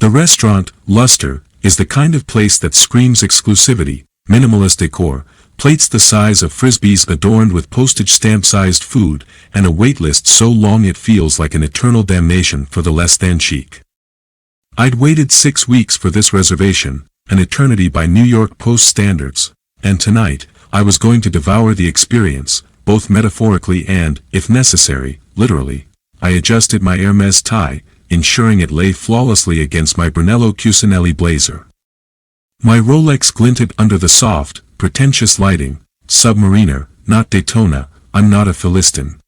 The restaurant, Luster, is the kind of place that screams exclusivity, minimalist decor, plates the size of frisbees adorned with postage stamp-sized food, and a waitlist so long it feels like an eternal damnation for the less than chic. I'd waited 6 weeks for this reservation, an eternity by New York Post standards, and tonight, I was going to devour the experience, both metaphorically and, if necessary, literally. I adjusted my Hermes tie, ensuring it lay flawlessly against my Brunello Cucinelli blazer. My Rolex glinted under the soft, pretentious lighting. Submariner, not Daytona, I'm not a Philistine.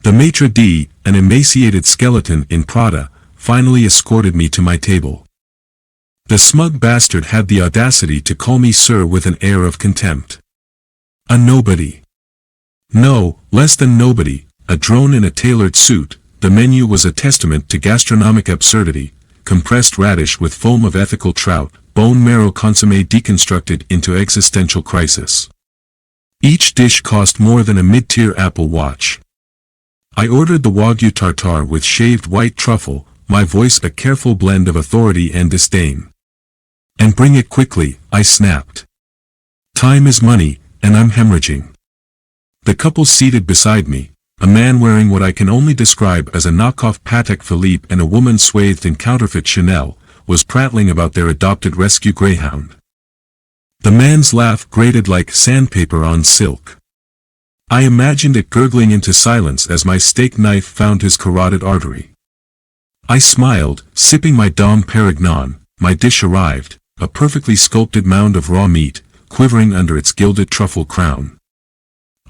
The maitre d', an emaciated skeleton in Prada, finally escorted me to my table. The smug bastard had the audacity to call me sir with an air of contempt. A nobody. No, less than nobody, a drone in a tailored suit. The menu was a testament to gastronomic absurdity: compressed radish with foam of ethical trout, bone marrow consommé deconstructed into existential crisis. Each dish cost more than a mid-tier Apple Watch. I ordered the Wagyu tartare with shaved white truffle, my voice a careful blend of authority and disdain. And bring it quickly, I snapped. Time is money, and I'm hemorrhaging. The couple seated beside me, a man wearing what I can only describe as a knockoff Patek Philippe and a woman swathed in counterfeit Chanel, was prattling about their adopted rescue greyhound. The man's laugh grated like sandpaper on silk. I imagined it gurgling into silence as my steak knife found his carotid artery. I smiled, sipping my Dom Perignon. My dish arrived, a perfectly sculpted mound of raw meat, quivering under its gilded truffle crown.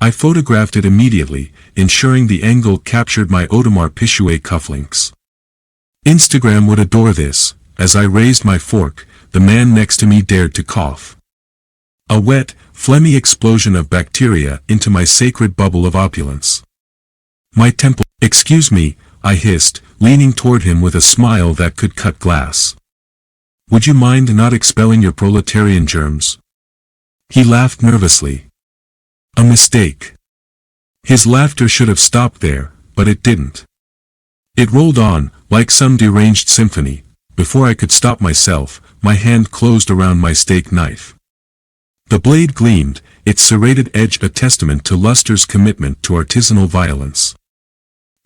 I photographed it immediately, ensuring the angle captured my Audemars Piguet cufflinks. Instagram would adore this. As I raised my fork, the man next to me dared to cough. A wet, phlegmy explosion of bacteria into my sacred bubble of opulence. My temple. Excuse me, I hissed, leaning toward him with a smile that could cut glass. Would you mind not expelling your proletarian germs? He laughed nervously. A mistake. His laughter should have stopped there, but it didn't. It rolled on, like some deranged symphony. Before I could stop myself, my hand closed around my steak knife. The blade gleamed, its serrated edge a testament to Luster's commitment to artisanal violence.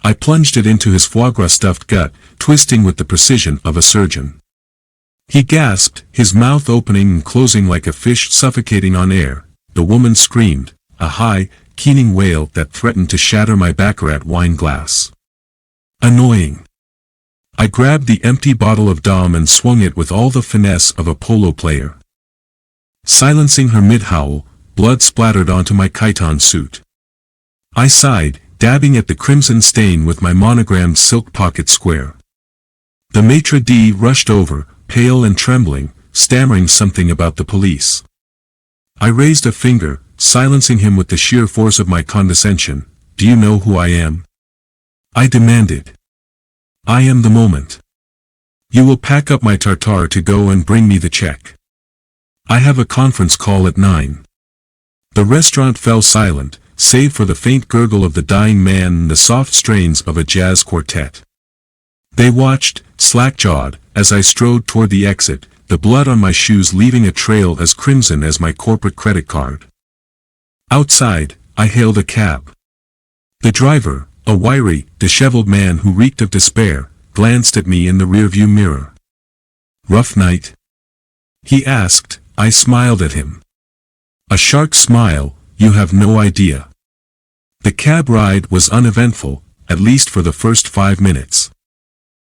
I plunged it into his foie gras stuffed gut, twisting with the precision of a surgeon. He gasped, his mouth opening and closing like a fish suffocating on air. The woman screamed, a high, keening wail that threatened to shatter my baccarat wine glass. Annoying. I grabbed the empty bottle of Dom and swung it with all the finesse of a polo player. Silencing her mid-howl, blood splattered onto my chiton suit. I sighed, dabbing at the crimson stain with my monogrammed silk pocket square. The maitre d' rushed over, pale and trembling, stammering something about the police. I raised a finger, silencing him with the sheer force of my condescension. Do you know who I am? I demanded. I am the moment. You will pack up my tartare to go and bring me the check. I have a conference call at 9. The restaurant fell silent, save for the faint gurgle of the dying man and the soft strains of a jazz quartet. They watched, slack-jawed, as I strode toward the exit, the blood on my shoes leaving a trail as crimson as my corporate credit card. Outside, I hailed a cab. The driver, a wiry, disheveled man who reeked of despair, glanced at me in the rearview mirror. Rough night? He asked. I smiled at him. A shark smile, you have no idea. The cab ride was uneventful, at least for the first 5 minutes.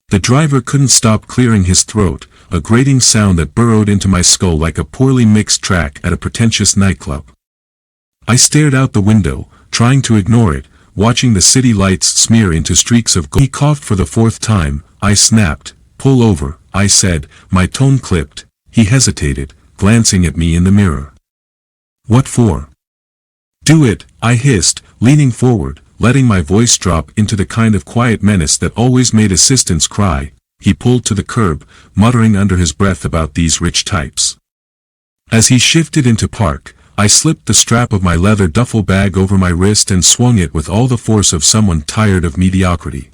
The driver couldn't stop clearing his throat, a grating sound that burrowed into my skull like a poorly mixed track at a pretentious nightclub. I stared out the window, trying to ignore it, watching the city lights smear into streaks of gold. He coughed for the 4th time. I snapped. Pull over, I said, my tone clipped. He hesitated, glancing at me in the mirror. What for? Do it, I hissed, leaning forward, letting my voice drop into the kind of quiet menace that always made assistants cry. He pulled to the curb, muttering under his breath about these rich types. As he shifted into park, I slipped the strap of my leather duffel bag over my wrist and swung it with all the force of someone tired of mediocrity.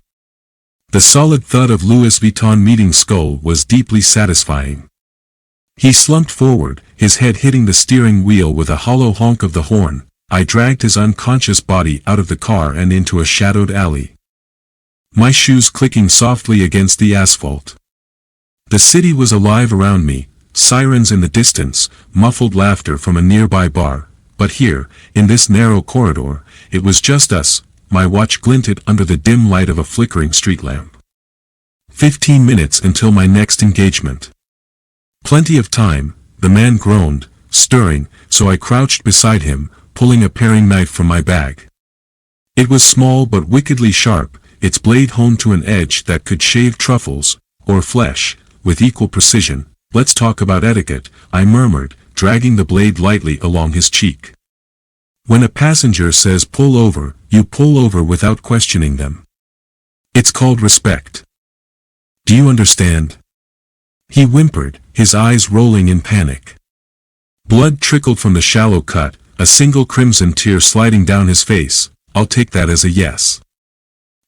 The solid thud of Louis Vuitton meeting skull was deeply satisfying. He slumped forward, his head hitting the steering wheel with a hollow honk of the horn. I dragged his unconscious body out of the car and into a shadowed alley, my shoes clicking softly against the asphalt. The city was alive around me, sirens in the distance, muffled laughter from a nearby bar, but here, in this narrow corridor, it was just us. My watch glinted under the dim light of a flickering street lamp. 15 minutes until my next engagement. Plenty of time, the man groaned, stirring, so I crouched beside him, pulling a paring knife from my bag. It was small but wickedly sharp, its blade honed to an edge that could shave truffles, or flesh, with equal precision. Let's talk about etiquette, I murmured, dragging the blade lightly along his cheek. When a passenger says pull over, you pull over without questioning them. It's called respect. Do you understand? He whimpered, his eyes rolling in panic. Blood trickled from the shallow cut, a single crimson tear sliding down his face. I'll take that as a yes.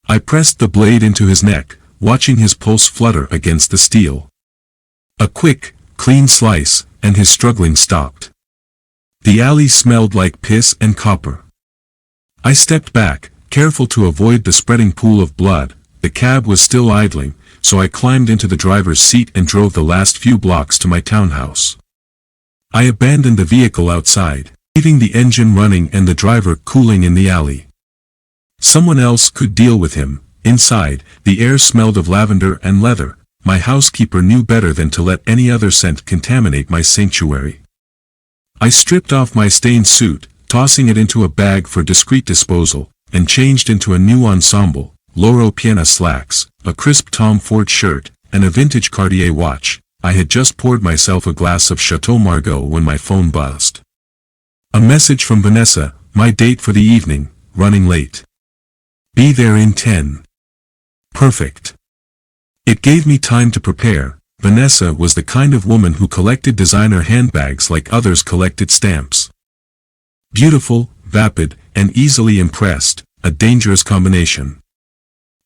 I pressed the blade into his neck, watching his pulse flutter against the steel. A quick, clean slice, and his struggling stopped. The alley smelled like piss and copper. I stepped back, careful to avoid the spreading pool of blood. The cab was still idling, so I climbed into the driver's seat and drove the last few blocks to my townhouse. I abandoned the vehicle outside, leaving the engine running and the driver cooling in the alley. Someone else could deal with him. Inside, the air smelled of lavender and leather. My housekeeper knew better than to let any other scent contaminate my sanctuary. I stripped off my stained suit, tossing it into a bag for discreet disposal, and changed into a new ensemble, Loro Piana slacks, a crisp Tom Ford shirt, and a vintage Cartier watch. I had just poured myself a glass of Chateau Margaux when my phone buzzed. A message from Vanessa, my date for the evening, running late. Be there in 10. Perfect. It gave me time to prepare. Vanessa was the kind of woman who collected designer handbags like others collected stamps. Beautiful, vapid, and easily impressed, a dangerous combination.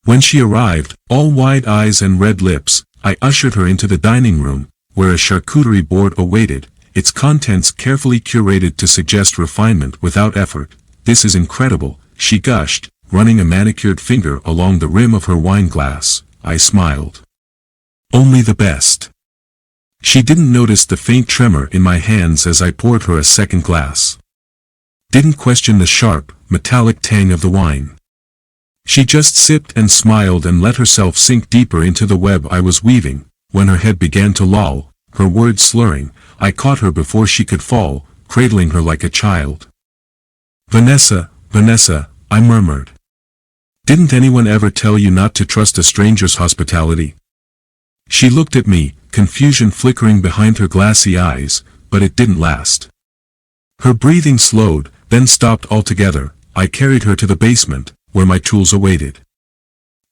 When she arrived, all wide eyes and red lips, I ushered her into the dining room, where a charcuterie board awaited, its contents carefully curated to suggest refinement without effort. This is incredible, she gushed, running a manicured finger along the rim of her wine glass. I smiled. Only the best. She didn't notice the faint tremor in my hands as I poured her a second glass. Didn't question the sharp, metallic tang of the wine. She just sipped and smiled and let herself sink deeper into the web I was weaving. When her head began to loll, her words slurring, I caught her before she could fall, cradling her like a child. Vanessa, Vanessa, I murmured. Didn't anyone ever tell you not to trust a stranger's hospitality? She looked at me, confusion flickering behind her glassy eyes, but it didn't last. Her breathing slowed, then stopped altogether. I carried her to the basement, where my tools awaited.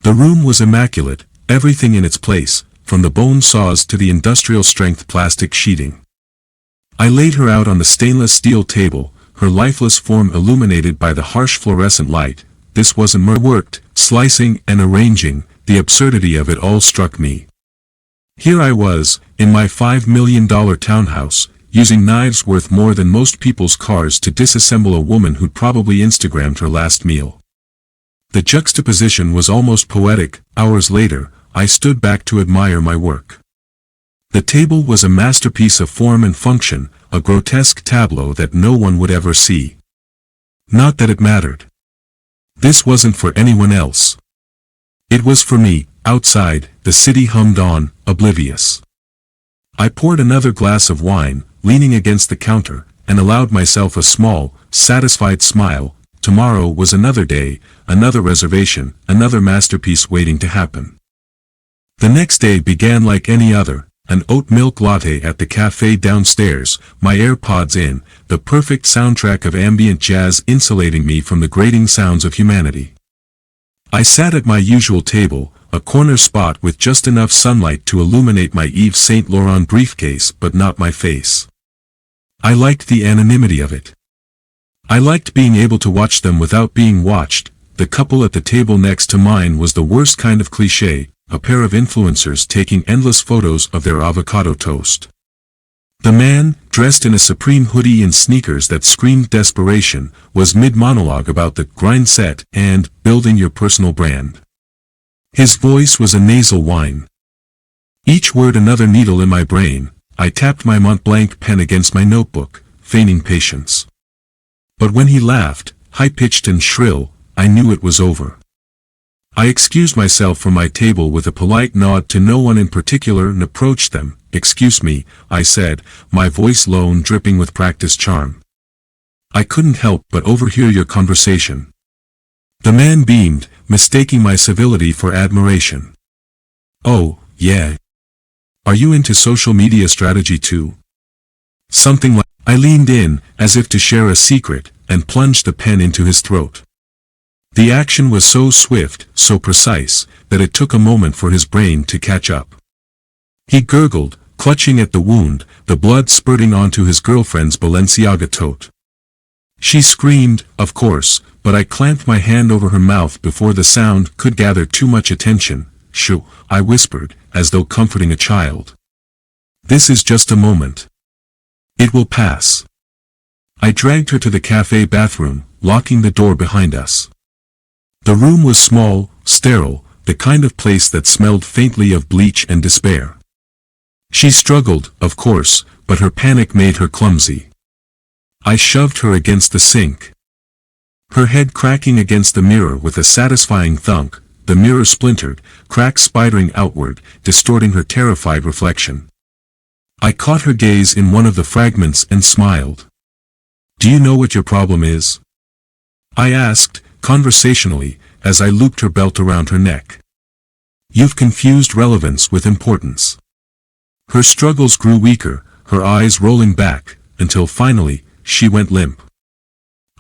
The room was immaculate, everything in its place, from the bone saws to the industrial-strength plastic sheeting. I laid her out on the stainless steel table, her lifeless form illuminated by the harsh fluorescent light. This wasn't mere worked, slicing and arranging. The absurdity of it all struck me. Here I was, in my $5 million townhouse, using knives worth more than most people's cars to disassemble a woman who'd probably Instagrammed her last meal. The juxtaposition was almost poetic. Hours later, I stood back to admire my work. The table was a masterpiece of form and function, a grotesque tableau that no one would ever see. Not that it mattered. This wasn't for anyone else. It was for me. Outside, the city hummed on, oblivious. I poured another glass of wine, leaning against the counter, and allowed myself a small, satisfied smile. Tomorrow was another day, another reservation, another masterpiece waiting to happen. The next day began like any other, an oat milk latte at the cafe downstairs, my AirPods in, the perfect soundtrack of ambient jazz insulating me from the grating sounds of humanity. I sat at my usual table, a corner spot with just enough sunlight to illuminate my Yves Saint Laurent briefcase but not my face. I liked the anonymity of it. I liked being able to watch them without being watched, the couple at the table next to mine was the worst kind of cliché, a pair of influencers taking endless photos of their avocado toast. The man, dressed in a Supreme hoodie and sneakers that screamed desperation, was mid-monologue about the grind set and building your personal brand. His voice was a nasal whine. Each word another needle in my brain. I tapped my Mont Blanc pen against my notebook, feigning patience. But when he laughed, high-pitched and shrill, I knew it was over. I excused myself from my table with a polite nod to no one in particular and approached them. "Excuse me," I said, my voice low and dripping with practiced charm. "I couldn't help but overhear your conversation." The man beamed, mistaking my civility for admiration. "Oh, yeah. Are you into social media strategy too?" "Something like..." I leaned in, as if to share a secret, and plunged the pen into his throat. The action was so swift, so precise, that it took a moment for his brain to catch up. He gurgled, clutching at the wound, the blood spurting onto his girlfriend's Balenciaga tote. She screamed, of course, but I clamped my hand over her mouth before the sound could gather too much attention. "Shoo," I whispered, as though comforting a child. "This is just a moment. It will pass." I dragged her to the cafe bathroom, locking the door behind us. The room was small, sterile, the kind of place that smelled faintly of bleach and despair. She struggled, of course, but her panic made her clumsy. I shoved her against the sink. Her head cracking against the mirror with a satisfying thunk, the mirror splintered, cracks spidering outward, distorting her terrified reflection. I caught her gaze in one of the fragments and smiled. "Do you know what your problem is?" I asked, conversationally, as I looped her belt around her neck. "You've confused relevance with importance." Her struggles grew weaker, her eyes rolling back, until finally, she went limp.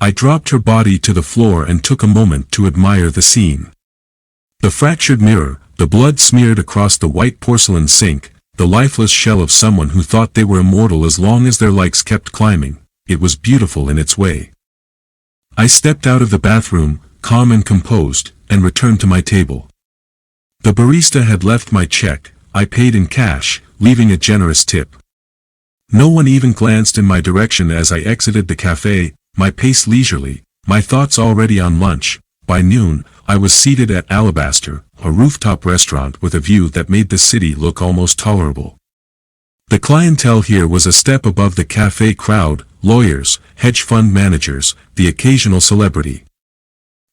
I dropped her body to the floor and took a moment to admire the scene. The fractured mirror, the blood smeared across the white porcelain sink, the lifeless shell of someone who thought they were immortal as long as their likes kept climbing. It was beautiful in its way. I stepped out of the bathroom, calm and composed, and returned to my table. The barista had left my check. I paid in cash, leaving a generous tip. No one even glanced in my direction as I exited the cafe, my pace leisurely, my thoughts already on lunch. By noon, I was seated at Alabaster, a rooftop restaurant with a view that made the city look almost tolerable. The clientele here was a step above the cafe crowd: lawyers, hedge fund managers, the occasional celebrity.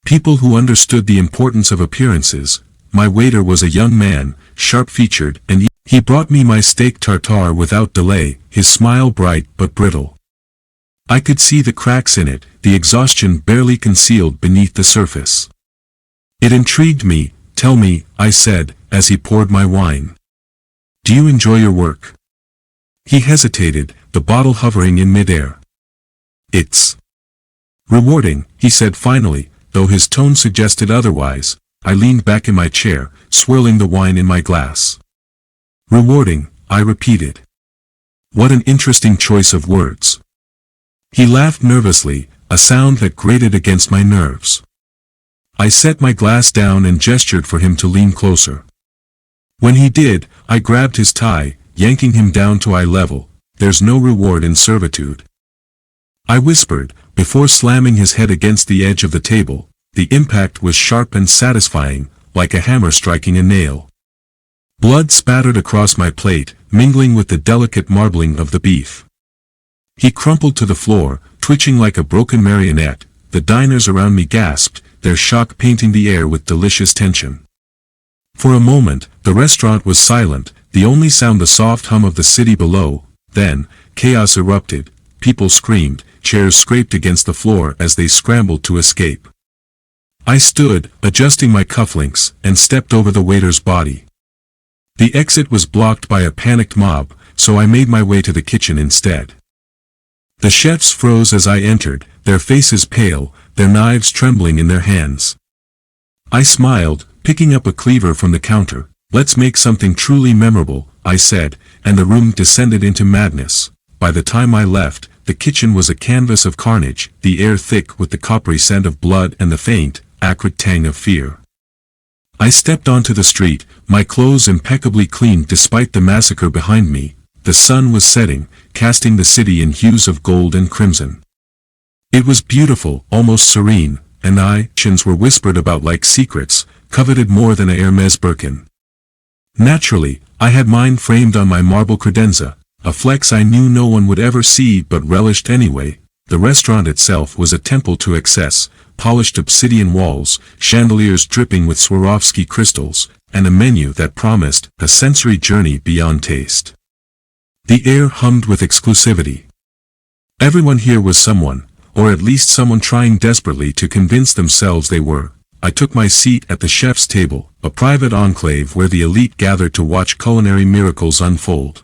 People who understood the importance of appearances. My waiter was a young man, sharp-featured, and he brought me my steak tartare without delay, his smile bright but brittle. I could see the cracks in it, the exhaustion barely concealed beneath the surface. It intrigued me. "Tell me," I said, as he poured my wine. "Do you enjoy your work?" He hesitated, the bottle hovering in midair. "It's rewarding," he said finally, though his tone suggested otherwise. I leaned back in my chair, swirling the wine in my glass. "Rewarding," I repeated. "What an interesting choice of words." He laughed nervously, a sound that grated against my nerves. I set my glass down and gestured for him to lean closer. When he did, I grabbed his tie, yanking him down to eye level. "There's no reward in servitude," I whispered, before slamming his head against the edge of the table. The impact was sharp and satisfying, like a hammer striking a nail. Blood spattered across my plate, mingling with the delicate marbling of the beef. He crumpled to the floor, twitching like a broken marionette. The diners around me gasped, their shock painting the air with delicious tension. For a moment, the restaurant was silent, the only sound the soft hum of the city below. Then, chaos erupted. People screamed, chairs scraped against the floor as they scrambled to escape. I stood, adjusting my cufflinks, and stepped over the waiter's body. The exit was blocked by a panicked mob, so I made my way to the kitchen instead. The chefs froze as I entered, their faces pale, their knives trembling in their hands. I smiled, picking up a cleaver from the counter. "Let's make something truly memorable," I said, and the room descended into madness. By the time I left, the kitchen was a canvas of carnage, the air thick with the coppery scent of blood and the faint, acrid tang of fear. I stepped onto the street, my clothes impeccably clean despite the massacre behind me. The sun was setting, casting the city in hues of gold and crimson. It was beautiful, almost serene, and actions were whispered about like secrets, coveted more than a Hermes Birkin. Naturally, I had mine framed on my marble credenza, a flex I knew no one would ever see but relished anyway. The restaurant itself was a temple to excess, polished obsidian walls, chandeliers dripping with Swarovski crystals, and a menu that promised a sensory journey beyond taste. The air hummed with exclusivity. Everyone here was someone, or at least someone trying desperately to convince themselves they were. I took my seat at the chef's table, a private enclave where the elite gathered to watch culinary miracles unfold.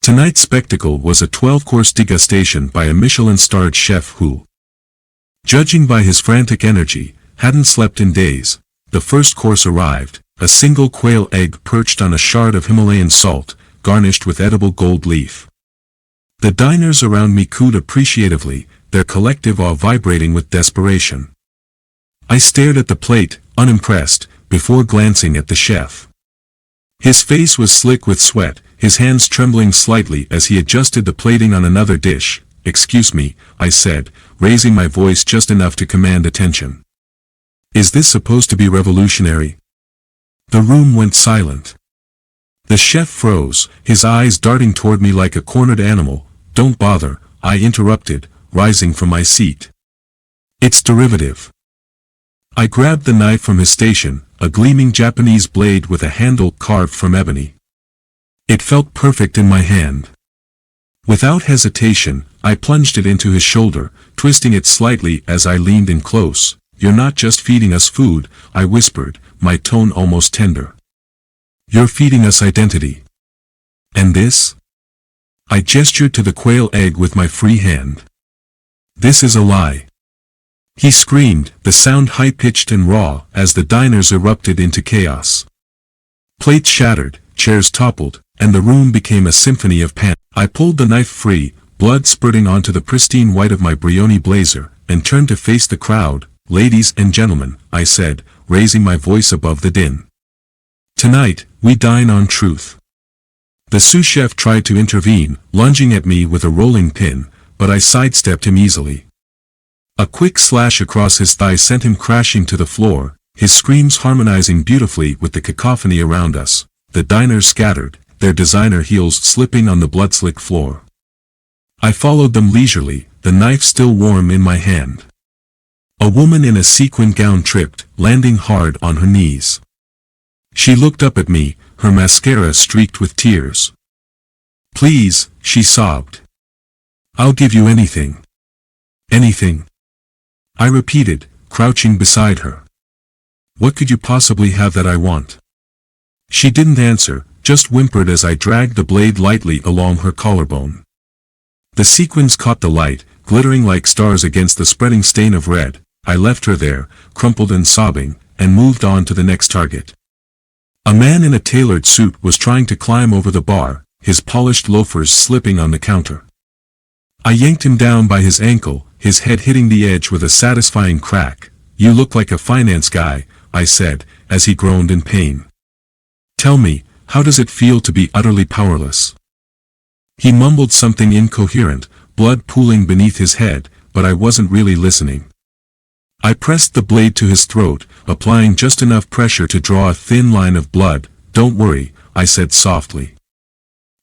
Tonight's spectacle was a 12-course degustation by a Michelin-starred chef who, judging by his frantic energy, hadn't slept in days. The first course arrived, a single quail egg perched on a shard of Himalayan salt, garnished with edible gold leaf. The diners around me cooed appreciatively, their collective awe vibrating with desperation. I stared at the plate, unimpressed, before glancing at the chef. His face was slick with sweat, his hands trembling slightly as he adjusted the plating on another dish. "Excuse me," I said, raising my voice just enough to command attention. "Is this supposed to be revolutionary?" The room went silent. The chef froze, his eyes darting toward me like a cornered animal. "Don't bother," I interrupted, rising from my seat. "It's derivative." I grabbed the knife from his station, a gleaming Japanese blade with a handle carved from ebony. It felt perfect in my hand. Without hesitation, I plunged it into his shoulder, twisting it slightly as I leaned in close. "You're not just feeding us food," I whispered, my tone almost tender. "You're feeding us identity." "And this?" I gestured to the quail egg with my free hand. "This is a lie." He screamed, the sound high-pitched and raw, as the diners erupted into chaos. Plates shattered, chairs toppled, and the room became a symphony of panic. I pulled the knife free, blood spurting onto the pristine white of my Brioni blazer, and turned to face the crowd. "Ladies and gentlemen," I said, raising my voice above the din. "Tonight, we dine on truth." The sous chef tried to intervene, lunging at me with a rolling pin, but I sidestepped him easily. A quick slash across his thigh sent him crashing to the floor, his screams harmonizing beautifully with the cacophony around us. The diners scattered, their designer heels slipping on the blood-slick floor. I followed them leisurely, the knife still warm in my hand. A woman in a sequin gown tripped, landing hard on her knees. She looked up at me, her mascara streaked with tears. "Please," she sobbed. "I'll give you anything." "Anything?" I repeated, crouching beside her. "What could you possibly have that I want?" She didn't answer, just whimpered as I dragged the blade lightly along her collarbone. The sequins caught the light, glittering like stars against the spreading stain of red. I left her there, crumpled and sobbing, and moved on to the next target. A man in a tailored suit was trying to climb over the bar, his polished loafers slipping on the counter. I yanked him down by his ankle, his head hitting the edge with a satisfying crack. "You look like a finance guy," I said, as he groaned in pain. "Tell me, how does it feel to be utterly powerless?" He mumbled something incoherent, blood pooling beneath his head, but I wasn't really listening. I pressed the blade to his throat, applying just enough pressure to draw a thin line of blood. "Don't worry," I said softly.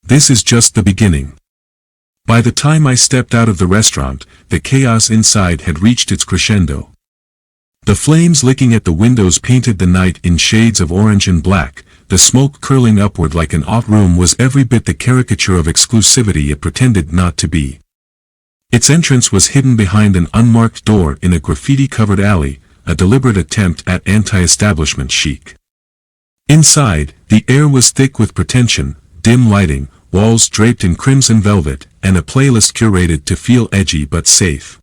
"This is just the beginning." By the time I stepped out of the restaurant, the chaos inside had reached its crescendo. The flames licking at the windows painted the night in shades of orange and black, the smoke curling upward like an hot room was every bit the caricature of exclusivity it pretended not to be. Its entrance was hidden behind an unmarked door in a graffiti-covered alley, a deliberate attempt at anti-establishment chic. Inside, the air was thick with pretension, dim lighting, walls draped in crimson velvet, and a playlist curated to feel edgy but safe.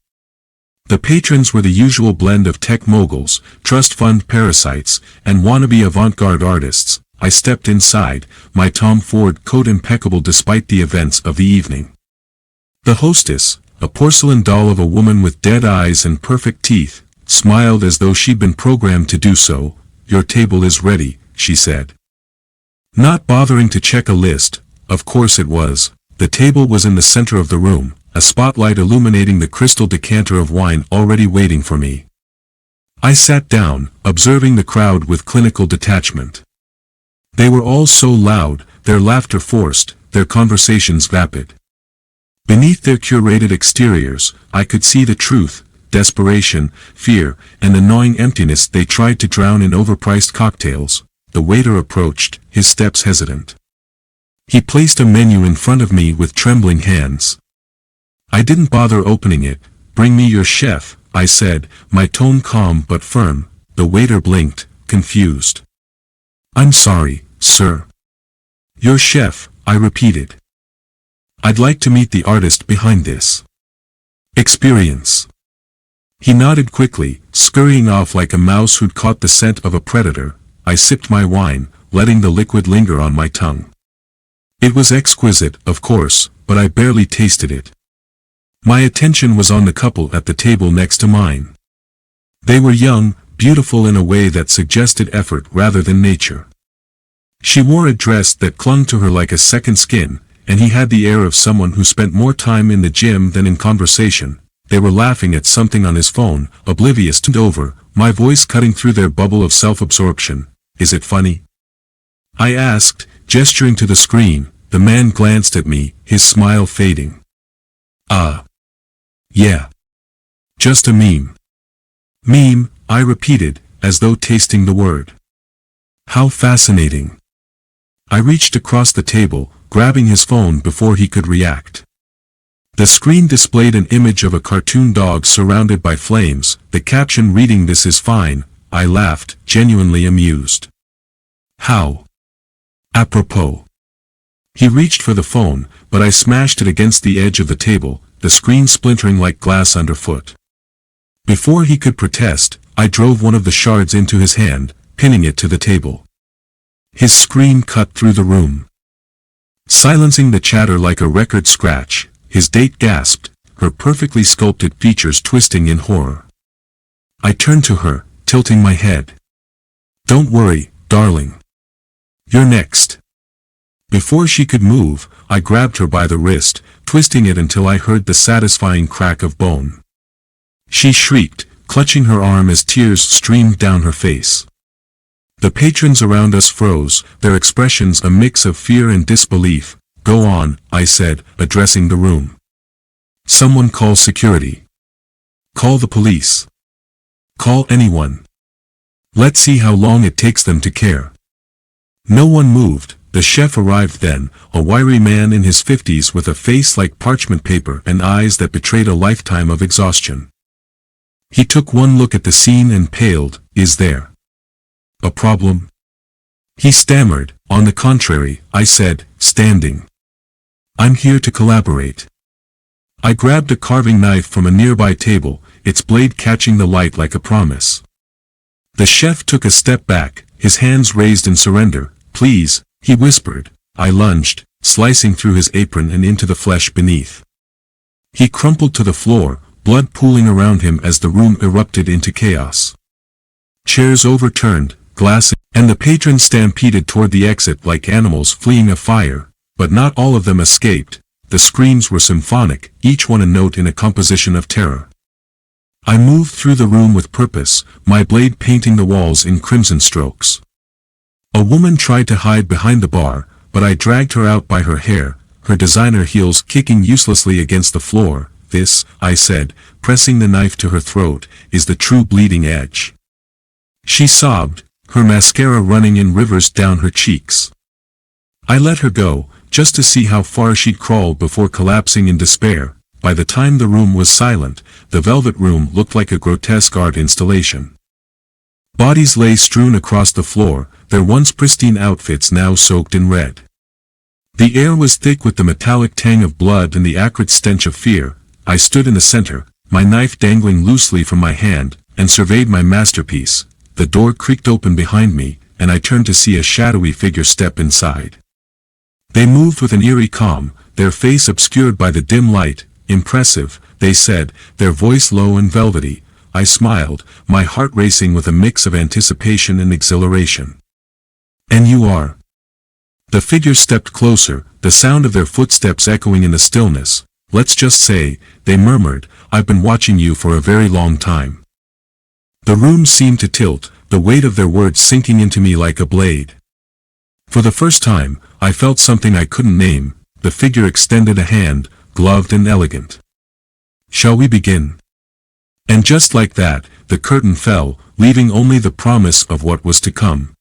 The patrons were the usual blend of tech moguls, trust fund parasites, and wannabe avant-garde artists. I stepped inside, my Tom Ford coat impeccable despite the events of the evening. The hostess, a porcelain doll of a woman with dead eyes and perfect teeth, smiled as though she'd been programmed to do so. "Your table is ready," she said. Not bothering to check a list, of course it was. The table was in the center of the room, a spotlight illuminating the crystal decanter of wine already waiting for me. I sat down, observing the crowd with clinical detachment. They were all so loud, their laughter forced, their conversations vapid. Beneath their curated exteriors, I could see the truth, desperation, fear, and the gnawing emptiness they tried to drown in overpriced cocktails. The waiter approached, his steps hesitant. He placed a menu in front of me with trembling hands. I didn't bother opening it. "Bring me your chef," I said, my tone calm but firm. The waiter blinked, confused. "I'm sorry, sir." "Your chef," I repeated. "I'd like to meet the artist behind this experience." He nodded quickly, scurrying off like a mouse who'd caught the scent of a predator. I sipped my wine, letting the liquid linger on my tongue. It was exquisite, of course, but I barely tasted it. My attention was on the couple at the table next to mine. They were young, beautiful in a way that suggested effort rather than nature. She wore a dress that clung to her like a second skin, and he had the air of someone who spent more time in the gym than in conversation. They were laughing at something on his phone, oblivious to over, my voice cutting through their bubble of self-absorption. "Is it funny?" I asked, gesturing to the screen. The man glanced at me, his smile fading. Yeah. Just a meme." "Meme," I repeated, as though tasting the word. "How fascinating." I reached across the table, grabbing his phone before he could react. The screen displayed an image of a cartoon dog surrounded by flames, the caption reading "This is fine." I laughed, genuinely amused. "How apropos." He reached for the phone, but I smashed it against the edge of the table, the screen splintering like glass underfoot. Before he could protest, I drove one of the shards into his hand, pinning it to the table. His scream cut through the room, silencing the chatter like a record scratch. His date gasped, her perfectly sculpted features twisting in horror. I turned to her, tilting my head. "Don't worry, darling. You're next." Before she could move, I grabbed her by the wrist, twisting it until I heard the satisfying crack of bone. She shrieked, clutching her arm as tears streamed down her face. The patrons around us froze, their expressions a mix of fear and disbelief. "Go on," I said, addressing the room. "Someone call security. Call the police. Call anyone. Let's see how long it takes them to care." No one moved. The chef arrived then, a wiry man in his 50s with a face like parchment paper and eyes that betrayed a lifetime of exhaustion. He took one look at the scene and paled. "Is there a problem?" He stammered. "On the contrary," I said, standing. "I'm here to collaborate." I grabbed a carving knife from a nearby table, its blade catching the light like a promise. The chef took a step back, his hands raised in surrender. "Please," he whispered. I lunged, slicing through his apron and into the flesh beneath. He crumpled to the floor, blood pooling around him as the room erupted into chaos. Chairs overturned, glass, and the patrons stampeded toward the exit like animals fleeing a fire, but not all of them escaped. The screams were symphonic, each one a note in a composition of terror. I moved through the room with purpose, my blade painting the walls in crimson strokes. A woman tried to hide behind the bar, but I dragged her out by her hair, her designer heels kicking uselessly against the floor. "This," I said, pressing the knife to her throat, "is the true bleeding edge." She sobbed, her mascara running in rivers down her cheeks. I let her go, just to see how far she'd crawl before collapsing in despair. By the time the room was silent, the velvet room looked like a grotesque art installation. Bodies lay strewn across the floor, their once pristine outfits now soaked in red. The air was thick with the metallic tang of blood and the acrid stench of fear. I stood in the center, my knife dangling loosely from my hand, and surveyed my masterpiece. The door creaked open behind me, and I turned to see a shadowy figure step inside. They moved with an eerie calm, their face obscured by the dim light. "Impressive," they said, their voice low and velvety. I smiled, my heart racing with a mix of anticipation and exhilaration. And you are? The figure stepped closer, the sound of their footsteps echoing in the stillness. Let's just say, they murmured, I've been watching you for a very long time. The room seemed to tilt, the weight of their words sinking into me like a blade. For the first time, I felt something I couldn't name. The figure extended a hand, gloved and elegant. Shall we begin? And just like that, the curtain fell, leaving only the promise of what was to come.